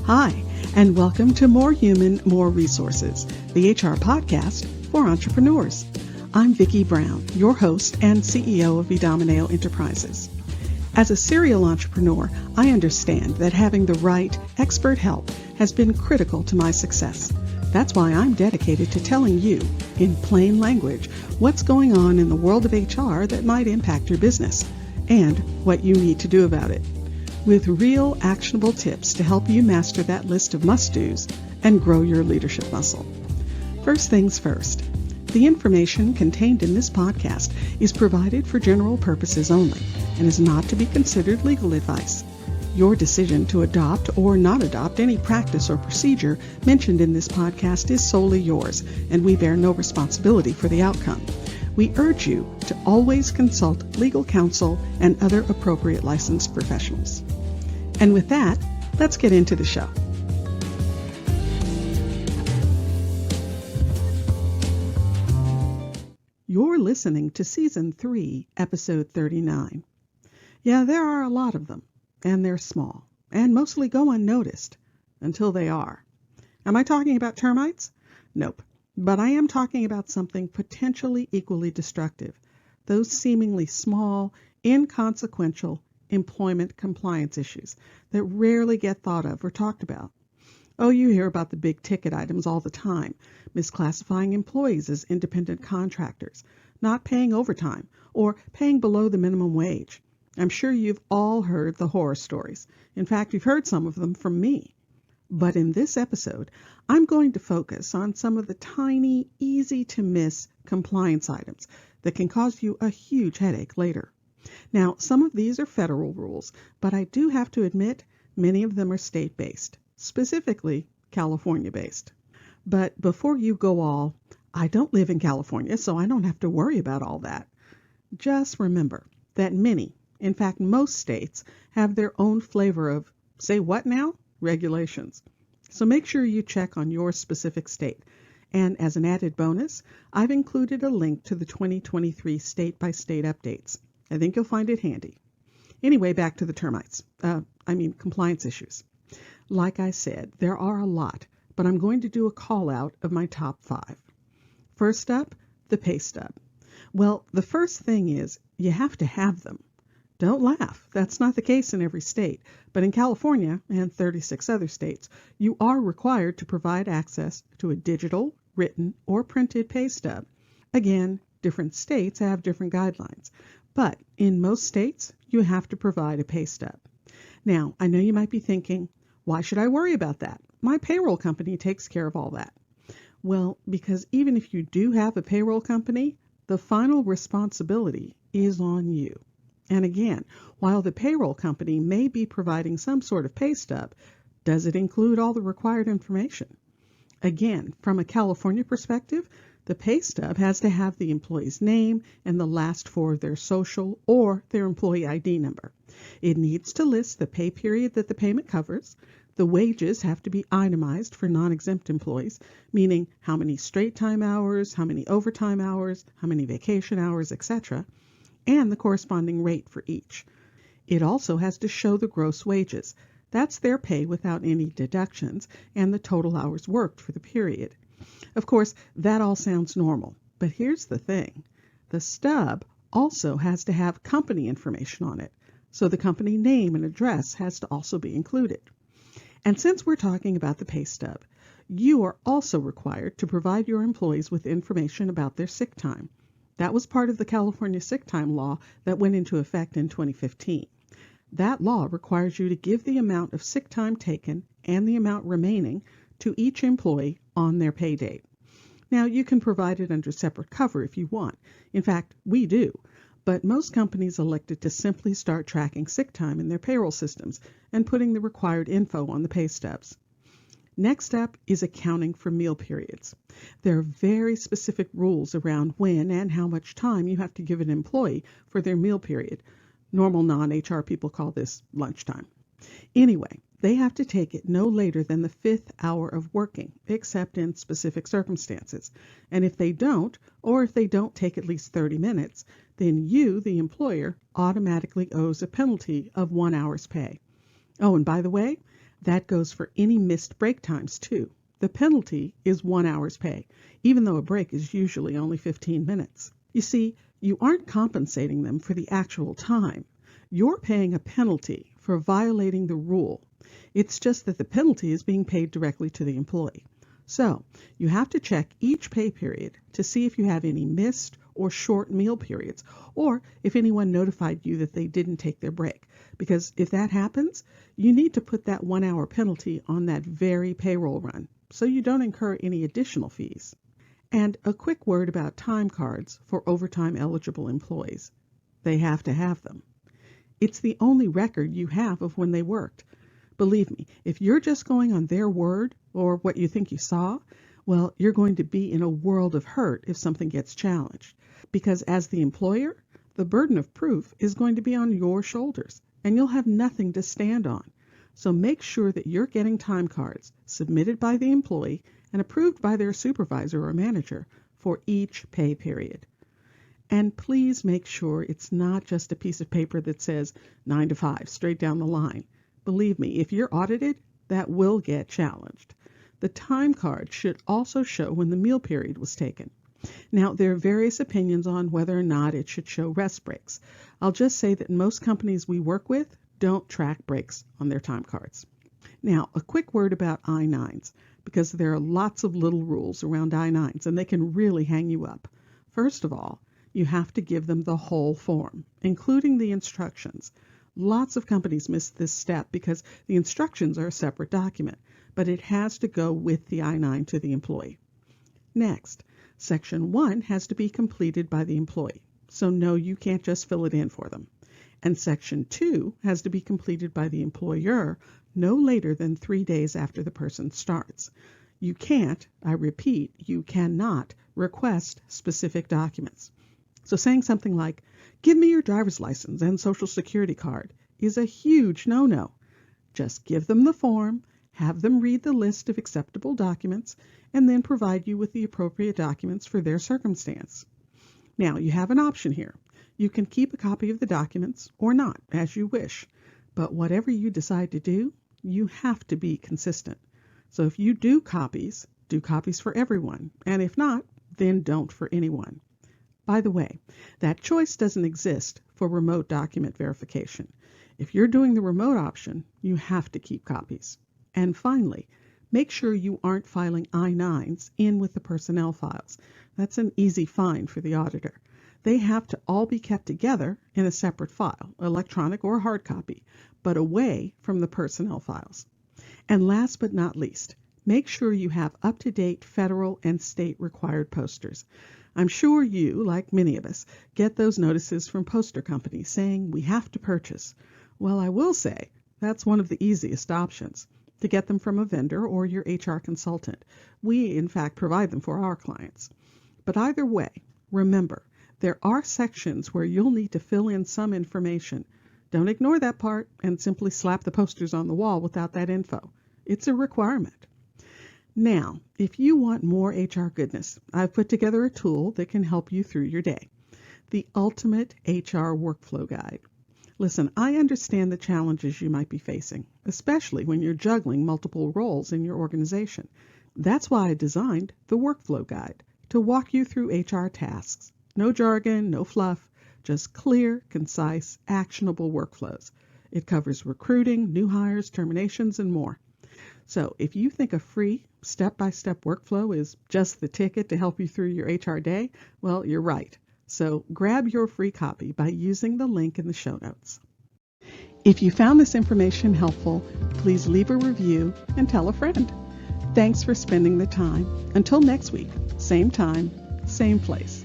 Hi, and welcome to More Human, More Resources, the HR podcast for entrepreneurs. I'm Vicki Brown, your host and CEO of Vidamaneo Enterprises. As a serial entrepreneur, I understand that having the right expert help has been critical to my success. That's why I'm dedicated to telling you, in plain language, what's going on in the world of HR that might impact your business and what you need to do about it, with real actionable tips to help you master that list of must-dos and grow your leadership muscle. First things first, the information contained in this podcast is provided for general purposes only and is not to be considered legal advice. Your decision to adopt or not adopt any practice or procedure mentioned in this podcast is solely yours, and we bear no responsibility for the outcome. We urge you to always consult legal counsel and other appropriate licensed professionals. And with that, let's get into the show. You're listening to Season 3, Episode 39. Yeah, there are a lot of them, and they're small, and mostly go unnoticed, until they are. Am I talking about termites? Nope. But I am talking about something potentially equally destructive, those seemingly small, inconsequential employment compliance issues that rarely get thought of or talked about. Oh, you hear about the big ticket items all the time, misclassifying employees as independent contractors, not paying overtime, or paying below the minimum wage. I'm sure you've all heard the horror stories. In fact, you've heard some of them from me. But in this episode, I'm going to focus on some of the tiny, easy-to-miss compliance items that can cause you a huge headache later. Now, some of these are federal rules, but I do have to admit many of them are state-based, specifically California-based. But before you go all, I don't live in California, so I don't have to worry about all that. Just remember that many, in fact most states, have their own flavor of, say what now? Regulations. So make sure you check on your specific state. And as an added bonus, I've included a link to the 2023 state-by-state updates. I think you'll find it handy. Anyway, back to the compliance issues. Like I said, there are a lot, but I'm going to do a call out of my top 5. First up, the pay stub. Well, the first thing is you have to have them. Don't laugh. That's not the case in every state, but in California and 36 other states, you are required to provide access to a digital, written, or printed pay stub. Again, different states have different guidelines, but in most states, you have to provide a pay stub. Now, I know you might be thinking, why should I worry about that? My payroll company takes care of all that. Well, because even if you do have a payroll company, the final responsibility is on you. And again, while the payroll company may be providing some sort of pay stub, does it include all the required information? Again, from a California perspective, the pay stub has to have the employee's name and the last 4 of their social or their employee ID number. It needs to list the pay period that the payment covers. The wages have to be itemized for non-exempt employees, meaning how many straight time hours, how many overtime hours, how many vacation hours, etc., and the corresponding rate for each. It also has to show the gross wages. That's their pay without any deductions and the total hours worked for the period. Of course, that all sounds normal, but here's the thing. The stub also has to have company information on it, so the company name and address has to also be included. And since we're talking about the pay stub, you are also required to provide your employees with information about their sick time. That was part of the California sick time law that went into effect in 2015. That law requires you to give the amount of sick time taken and the amount remaining to each employee on their pay date. Now, you can provide it under separate cover if you want. In fact, we do. But most companies elected to simply start tracking sick time in their payroll systems and putting the required info on the pay stubs. Next up is accounting for meal periods. There are very specific rules around when and how much time you have to give an employee for their meal period. Normal non-HR people call this lunchtime. Anyway, they have to take it no later than the 5th hour of working, except in specific circumstances. And if they don't, or if they don't take at least 30 minutes, then you, the employer, automatically owes a penalty of 1 hour's pay. Oh, and by the way, That goes for any missed break times too. The penalty is 1 hour's pay, even though a break is usually only 15 minutes. You see, you aren't compensating them for the actual time. You're paying a penalty for violating the rule. It's just that the penalty is being paid directly to the employee. So, you have to check each pay period to see if you have any missed or short meal periods, or if anyone notified you that they didn't take their break. Because if that happens, you need to put that 1 hour penalty on that very payroll run, so you don't incur any additional fees. And a quick word about time cards for overtime eligible employees. They have to have them. It's the only record you have of when they worked. Believe me, if you're just going on their word or what you think you saw, well, you're going to be in a world of hurt if something gets challenged. Because as the employer, the burden of proof is going to be on your shoulders, and you'll have nothing to stand on. So make sure that you're getting time cards submitted by the employee and approved by their supervisor or manager for each pay period. And please make sure it's not just a piece of paper that says 9 to 5 straight down the line. Believe me, if you're audited, that will get challenged. The time card should also show when the meal period was taken. Now, there are various opinions on whether or not it should show rest breaks. I'll just say that most companies we work with don't track breaks on their time cards. Now, a quick word about I-9s, because there are lots of little rules around I-9s, and they can really hang you up. First of all, you have to give them the whole form, including the instructions. Lots of companies miss this step because the instructions are a separate document, but it has to go with the I-9 to the employee. Next, Section 1 has to be completed by the employee, so no, you can't just fill it in for them. And Section 2 has to be completed by the employer no later than 3 days after the person starts. You can't, I repeat, you cannot request specific documents. So saying something like, "Give me your driver's license and social security card," is a huge no-no. Just give them the form, have them read the list of acceptable documents, and then provide you with the appropriate documents for their circumstance. Now, you have an option here. You can keep a copy of the documents or not, as you wish. But whatever you decide to do, you have to be consistent. So if you do copies for everyone, and if not, then don't for anyone. By the way, that choice doesn't exist for remote document verification. If you're doing the remote option, you have to keep copies. And finally, make sure you aren't filing I-9s in with the personnel files. That's an easy find for the auditor. They have to all be kept together in a separate file, electronic or hard copy, but away from the personnel files. And last but not least, make sure you have up-to-date federal and state required posters. I'm sure you, like many of us, get those notices from poster companies saying we have to purchase. Well, I will say that's one of the easiest options, to get them from a vendor or your HR consultant. We, in fact, provide them for our clients. But either way, remember, there are sections where you'll need to fill in some information. Don't ignore that part and simply slap the posters on the wall without that info. It's a requirement. Now, if you want more HR goodness, I've put together a tool that can help you through your day. The Ultimate HR Workflow Guide. Listen, I understand the challenges you might be facing, especially when you're juggling multiple roles in your organization. That's why I designed the Workflow Guide, to walk you through HR tasks. No jargon, no fluff, just clear, concise, actionable workflows. It covers recruiting, new hires, terminations, and more. So if you think a free step-by-step workflow is just the ticket to help you through your HR day, well, you're right. So grab your free copy by using the link in the show notes. If you found this information helpful, please leave a review and tell a friend. Thanks for spending the time. Until next week, same time, same place.